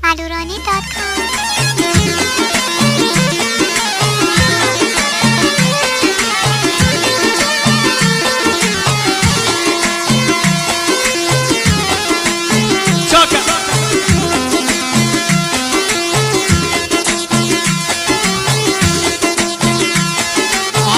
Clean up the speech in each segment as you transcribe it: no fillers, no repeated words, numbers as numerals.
alurani.com.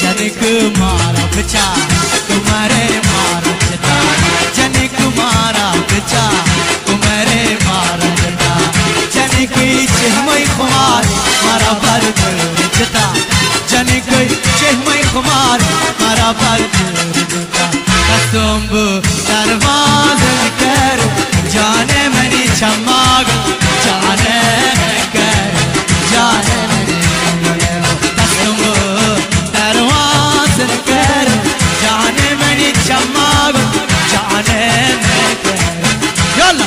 जनिक मारा बचा तुम्हारे मारा चता जनिक मारा बचा तुम्हारे मारा चता जनिक चहमई खुमार मारा पर चता जनिक चहमई खुमार मारा पर चता कसम दरवाज़ कर जाने मनी चमाग जाने कर जाने चमाग जाने में यल्ला